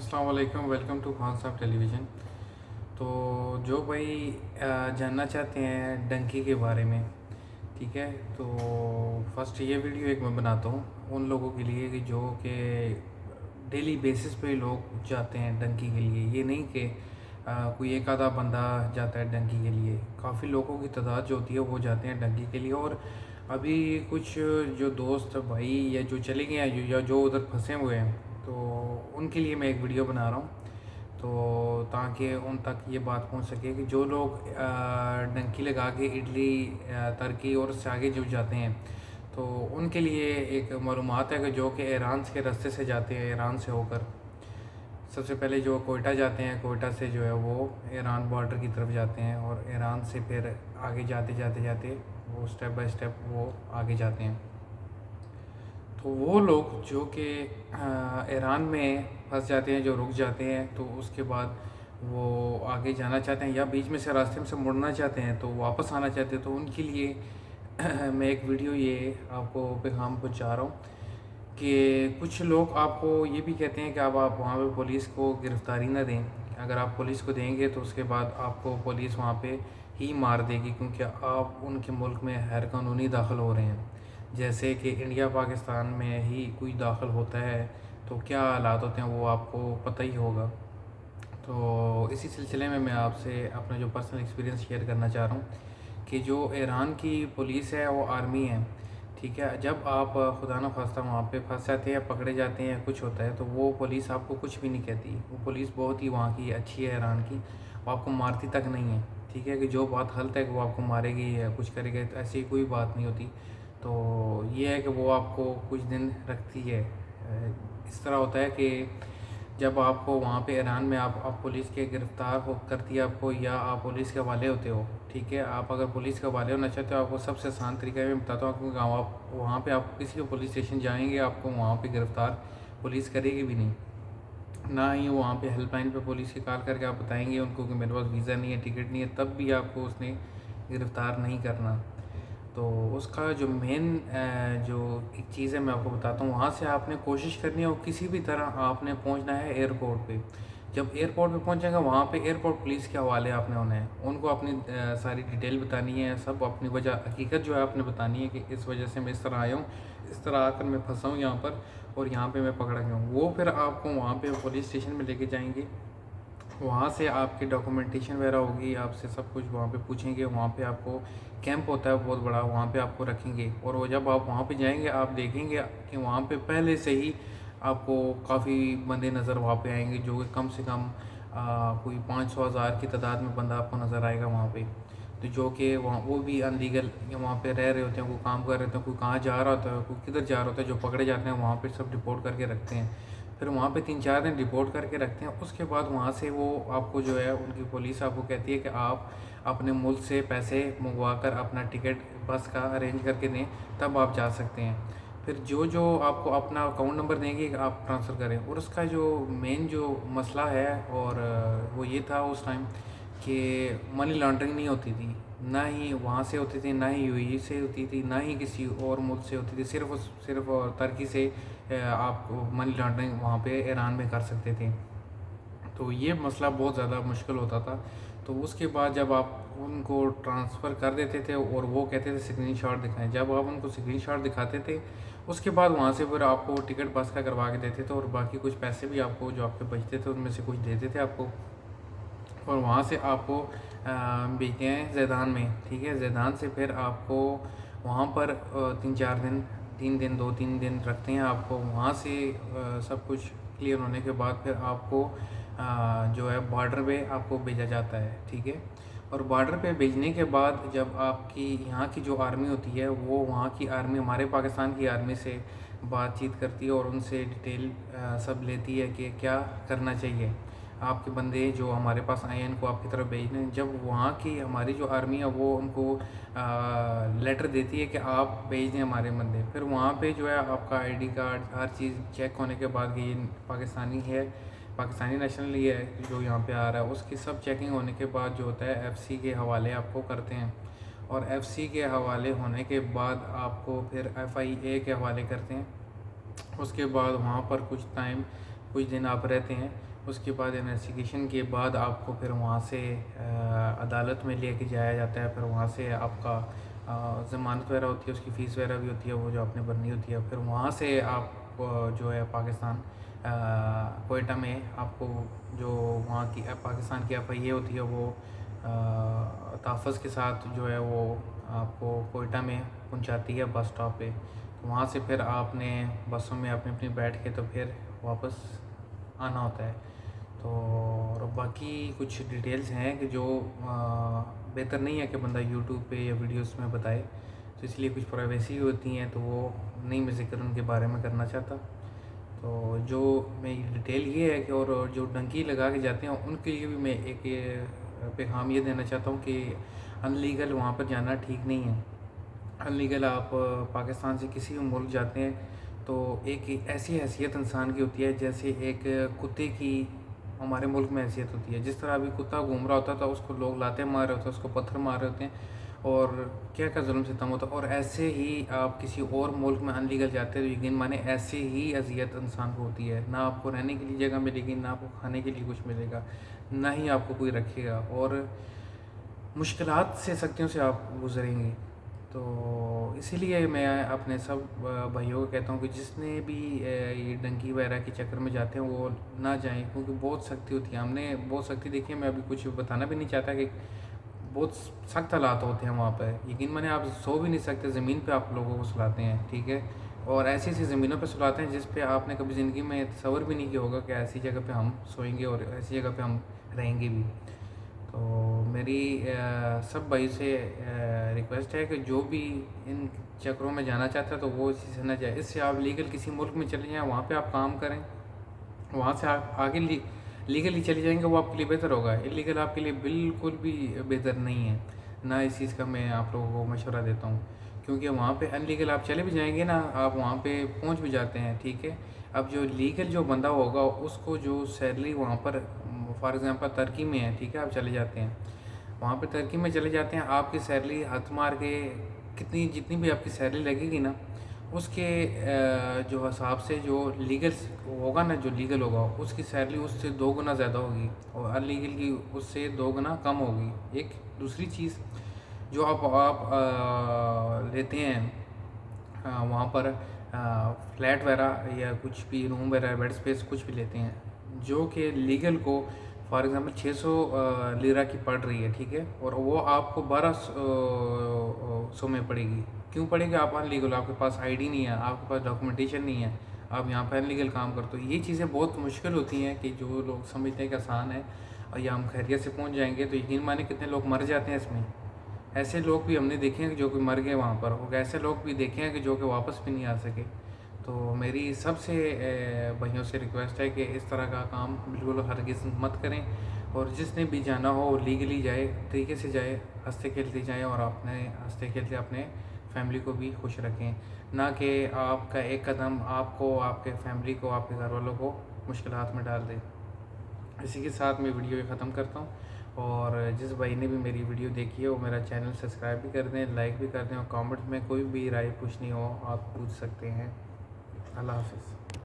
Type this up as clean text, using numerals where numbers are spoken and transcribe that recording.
अस्सलाम वालेकुम, welcome to Khan साहब टेलीविज़न। तो जो भाई जानना चाहते हैं डंकी के बारे में, ठीक है, तो फर्स्ट ये वीडियो एक मैं बनाता हूँ उन लोगों के लिए कि जो कि डेली बेसिस पे लोग जाते हैं डंकी के लिए। ये नहीं कि कोई एक आधा बंदा जाता है डंकी के लिए, काफ़ी लोगों की तादाद जो होती है वो जाते हैं डंकी के लिए। और अभी कुछ जो दोस्त भाई या जो चले गए हैं या जो उधर फंसे हुए हैं, तो उनके लिए मैं एक वीडियो बना रहा हूँ, तो ताकि उन तक ये बात पहुंच सके कि जो लोग डंकी लगा के इटली, तुर्की और उससे आगे जो जाते हैं, तो उनके लिए एक मालूमात है कि जो कि ईरान के रास्ते से जाते हैं, ईरान से होकर सबसे पहले जो कोयटा जाते हैं, कोयटा से जो है वो ईरान बॉर्डर की तरफ जाते हैं और ईरान से फिर आगे जाते जाते जाते वो स्टेप बाय स्टेप वो आगे जाते हैं। तो वो लोग जो कि ईरान में फंस जाते हैं, जो रुक जाते हैं, तो उसके बाद वो आगे जाना चाहते हैं या बीच में से रास्ते में से मुड़ना चाहते हैं, तो वापस आना चाहते हैं, तो उनके लिए मैं एक वीडियो ये आपको पैगाम पहुँचा रहा हूँ कि कुछ लोग आपको ये भी कहते हैं कि अब आप वहाँ पे पुलिस को गिरफ्तारी ना दें। अगर आप पुलिस को देंगे तो उसके बाद आपको पुलिस वहाँ पे ही मार देगी, क्योंकि आप उनके मुल्क में गैर कानूनी दाखिल हो रहे हैं। जैसे कि इंडिया पाकिस्तान में ही कोई दाखिल होता है तो क्या हालात होते हैं वो आपको पता ही होगा। तो इसी सिलसिले में मैं आपसे अपना जो पर्सनल एक्सपीरियंस शेयर करना चाह रहा हूँ कि जो ईरान की पुलिस है वो आर्मी है, ठीक है। जब आप खुदा न खास्ता वहाँ पे फंस जाते हैं, पकड़े जाते हैं, कुछ होता है, तो वो पुलिस आपको कुछ भी नहीं कहती। वो पुलिस बहुत ही वहाँ की अच्छी है ईरान की, वो आपको मारती तक नहीं है, ठीक है। कि जो बात गलत है कि वो आपको मारेगी या कुछ करेगी, तो ऐसी कोई बात नहीं होती। तो ये है कि वो आपको कुछ दिन रखती है। इस तरह होता है कि जब आपको वहाँ पे ईरान में आप पुलिस के गिरफ़्तार हो करती है आपको, या आप पुलिस के हवाले होते हो, ठीक है। आप अगर पुलिस के हवाले होना चाहते हो, आपको सबसे आसान तरीका मैं बताता हूँ, क्योंकि आप वहाँ पे आप किसी भी पुलिस स्टेशन जाएंगे, आपको वहाँ पे गिरफ़्तार पुलिस करेगी भी नहीं। ना ही वहाँ पे हेल्पलाइन पे पुलिस की कॉल करके आप बताएंगे उनको कि मेरे पास वीज़ा नहीं है, टिकट नहीं है, तब भी आपको उसने गिरफ़्तार नहीं करना। तो उसका जो मेन जो एक चीज़ है मैं आपको बताता हूँ, वहाँ से आपने कोशिश करनी है और किसी भी तरह आपने पहुँचना है एयरपोर्ट पे। जब एयरपोर्ट पे पहुँचेंगे, वहाँ पे एयरपोर्ट पुलिस के हवाले आपने होना है, उनको अपनी सारी डिटेल बतानी है, सब अपनी वजह हकीकत जो है आपने बतानी है कि इस वजह से मैं इस तरह आया हूँ, इस तरह आकर मैं फंसा हूँ यहाँ पर और यहाँ पे मैं पकड़ा गया हूँ। वो फिर आपको वहाँ पे पुलिस स्टेशन में लेके जाएंगे, वहाँ से आपकी डॉक्यूमेंटेशन वगैरह होगी, आपसे सब कुछ वहाँ पे पूछेंगे। वहाँ पे आपको कैंप होता है बहुत बड़ा, वहाँ पे आपको रखेंगे और वो जब आप वहाँ पे जाएंगे आप देखेंगे कि वहाँ पे पहले से ही आपको काफ़ी बंदे नज़र वहाँ पे आएंगे, जो कि कम से कम कोई 500,000 की तादाद में बंदा आपको नज़र आएगा वहाँ पे। तो जो कि वहाँ वो भी अनलीगल वहाँ पे रह रहे होते हैं, कोई काम कर रहे होते हैं, कोई कहाँ जा रहा होता है, कोई किधर जा रहा होता है। जो पकड़े जाते हैं वहाँ पे सब रिपोर्ट करके रखते हैं, फिर वहाँ पे 3-4 दिन रिपोर्ट करके रखते हैं। उसके बाद वहाँ से वो आपको जो है उनकी पुलिस आपको कहती है कि आप अपने मुल्क से पैसे मंगवा कर अपना टिकट बस का अरेंज करके दें, तब आप जा सकते हैं। फिर जो जो आपको अपना अकाउंट नंबर देंगे कि आप ट्रांसफ़र करें। और उसका जो मेन जो मसला है और वो ये था उस टाइम कि मनी लॉन्ड्रिंग नहीं होती थी, ना ही वहाँ से होती थी, ना ही यूएई से होती थी, ना ही किसी और मुल्क से होती थी। सिर्फ तुर्की से आप मनी लॉन्ड्रिंग वहाँ पे ईरान में कर सकते थे। तो ये मसला बहुत ज़्यादा मुश्किल होता था। तो उसके बाद जब आप उनको ट्रांसफ़र कर देते थे और वो कहते थे स्क्रीनशॉट दिखाएं, जब आप उनको स्क्रीनशॉट दिखाते थे, उसके बाद वहाँ से फिर आपको टिकट बस का करवा के देते थे और बाकी कुछ पैसे भी आपको जो आपके बचते थे उनमें से कुछ देते थे आपको। और वहाँ से आपको भेजते हैं ज़ैदान में, ठीक है। ज़ैदान से फिर आपको वहाँ पर 3 दिन 2-3 दिन रखते हैं आपको। वहाँ से सब कुछ क्लियर होने के बाद फिर आपको जो है बॉर्डर पे आपको भेजा जाता है, ठीक है। और बॉर्डर पे भेजने के बाद जब आपकी यहाँ की जो आर्मी होती है, वो वहाँ की आर्मी हमारे पाकिस्तान की आर्मी से बातचीत करती है और उनसे डिटेल सब लेती है कि क्या करना चाहिए। आपके बंदे जो हमारे पास आए हैं इनको आपकी तरफ भेजने हैं। जब वहाँ की हमारी जो आर्मी है वो उनको लेटर देती है कि आप भेज दें हमारे बंदे, फिर वहाँ पे जो है आपका आईडी कार्ड हर चीज़ चेक होने के बाद कि ये पाकिस्तानी है, पाकिस्तानी नेशनल ही है जो यहाँ पे आ रहा है, उसकी सब चेकिंग होने के बाद जो होता है एफसी के हवाले आपको करते हैं। और एफसी के हवाले होने के बाद आपको फिर एफआईए के हवाले करते हैं। उसके बाद वहाँ पर कुछ टाइम कुछ दिन आप रहते हैं, उसके बाद इन्वेस्टिगेशन के बाद आपको फिर वहाँ से अदालत में लेके जाया जाता है। फिर वहाँ से आपका ज़मानत वगैरह होती है, उसकी फ़ीस वगैरह भी होती है, वो जो आपने भरनी होती है। फिर वहाँ से आप जो है पाकिस्तान कोयटा में आपको जो वहाँ की पाकिस्तान की FIA होती है वो तहफ़्फ़ुज़ के साथ जो है वो आपको कोयटा में पहुँचाती है बस स्टॉप पे। तो वहाँ से फिर आपने बसों में अपनी अपनी बैठ के तो फिर वापस आना होता है। तो और बाकी कुछ डिटेल्स हैं कि जो बेहतर नहीं है कि बंदा यूट्यूब पे या वीडियोस में बताए, तो इसलिए कुछ प्राइवेसी होती हैं तो वो नहीं मैं ज़िक्र उनके बारे में करना चाहता। तो जो मैं डिटेल ये है कि और जो डंकी लगा के जाते हैं उनके लिए भी मैं एक पैगाम ये देना चाहता हूँ कि अनलीगल वहाँ पर जाना ठीक नहीं है। अनलीगल आप पाकिस्तान से किसी भी मुल्क जाते हैं तो एक ऐसी हैसियत इंसान की होती है जैसे एक कुत्ते की हमारे मुल्क में हैसियत होती है। जिस तरह अभी कुत्ता घूम रहा होता था उसको लोग लाते मार रहे होते हैं, उसको पत्थर मार रहे होते हैं और क्या क्या जुल्म सितम होता है। और ऐसे ही आप किसी और मुल्क में अनलीगल जाते हैं तो यकीन माने ऐसे ही अजियत इंसान को होती है। ना आपको रहने के लिए जगह मिलेगी, ना आपको खाने के लिए कुछ मिलेगा, ना ही आपको कोई रखेगा और मुश्किलात से सख्तियों से आप गुज़रेंगे। तो इसीलिए मैं अपने सब भाइयों को कहता हूँ कि जिसने भी ये डंकी वगैरह के चक्कर में जाते हैं वो ना जाएं, क्योंकि बहुत सख्ती होती है। हमने बहुत सख्ती देखी है, मैं अभी कुछ बताना भी नहीं चाहता कि बहुत सख्त हालात होते हैं वहाँ पर। यकीन माने आप सो भी नहीं सकते, ज़मीन पे आप लोगों को सुलाते हैं, ठीक है। और ऐसी ऐसी ज़मीनों पे सुलाते हैं जिस पे आपने कभी ज़िंदगी में तसव्वुर भी नहीं किया होगा कि ऐसी जगह पे हम सोएंगे और ऐसी जगह पे हम रहेंगे भी। तो मेरी सब भाई से रिक्वेस्ट है कि जो भी इन चक्करों में जाना चाहता है तो वो इसी से ना जाए। इससे आप लीगल किसी मुल्क में चले जाएँ, वहाँ पे आप काम करें, वहाँ से आप आगे लीगली चले जाएंगे, वो आपके लिए बेहतर होगा। इलीगल आपके लिए बिल्कुल भी बेहतर नहीं है। ना इस चीज़ का मैं आप लोगों को मशवरा देता हूँ, क्योंकि वहाँ पे अनलीगल आप चले भी जाएंगे ना, आप वहाँ पे पहुँच भी जाते हैं, ठीक है। अब जो लीगल जो बंदा होगा उसको जो सैलरी वहाँ पर फॉर एग्ज़ाम्पल तुर्की में है, ठीक है, आप चले जाते हैं वहाँ पे, तुर्की में चले जाते हैं, आपकी सैलरी हाथ मार के कितनी जितनी भी आपकी सैलरी लगेगी ना उसके जो हिसाब से जो लीगल होगा ना, जो लीगल होगा उसकी सैलरी उससे 2 गुना ज़्यादा होगी और अनलीगल की उससे 2 गुना कम होगी। एक दूसरी चीज़ जो आप लेते हैं वहाँ पर फ्लैट वगैरह या कुछ भी रूम वगैरह बेड स्पेस कुछ भी लेते हैं जो कि लीगल को फॉर एग्ज़ाम्पल 600 लीरा की पड़ रही है, ठीक है, और वो आपको 1200 में पड़ेगी। क्यों पड़ेगी? आप अनलीगल, आपके पास आईडी नहीं है, आपके पास डॉक्यूमेंटेशन नहीं है, आप यहाँ पर अनलीगल काम करते हो। ये चीज़ें बहुत मुश्किल होती हैं कि जो लोग समझते हैं कि आसान है और या हम खैरियत से पहुँच जाएंगे, तो यकीन माने कितने लोग मर जाते हैं इसमें। ऐसे लोग भी हमने देखे हैं कि जो कि मर गए वहाँ पर, और ऐसे लोग भी देखे हैं कि जो कि वापस भी नहीं आ सके। तो मेरी सबसे भाइयों से रिक्वेस्ट है कि इस तरह का काम बिल्कुल हरगिज़ मत करें और जिसने भी जाना हो वो लीगली जाए, तरीके से जाए, हँसते खेलते जाए और अपने हँसते खेलते अपने फैमिली को भी खुश रखें, ना कि आपका एक कदम आपको, आपके फैमिली को, आपके घर वालों को मुश्किलात में डाल दे। इसी के साथ मैं वीडियो ये ख़त्म करता हूँ और जिस भाई ने भी मेरी वीडियो देखी है वो मेरा चैनल सब्सक्राइब भी कर दें, लाइक भी कर दें और कमेंट में कोई भी राय पूछनी हो आप पूछ सकते हैं। अल्लाह हाफ़िज़।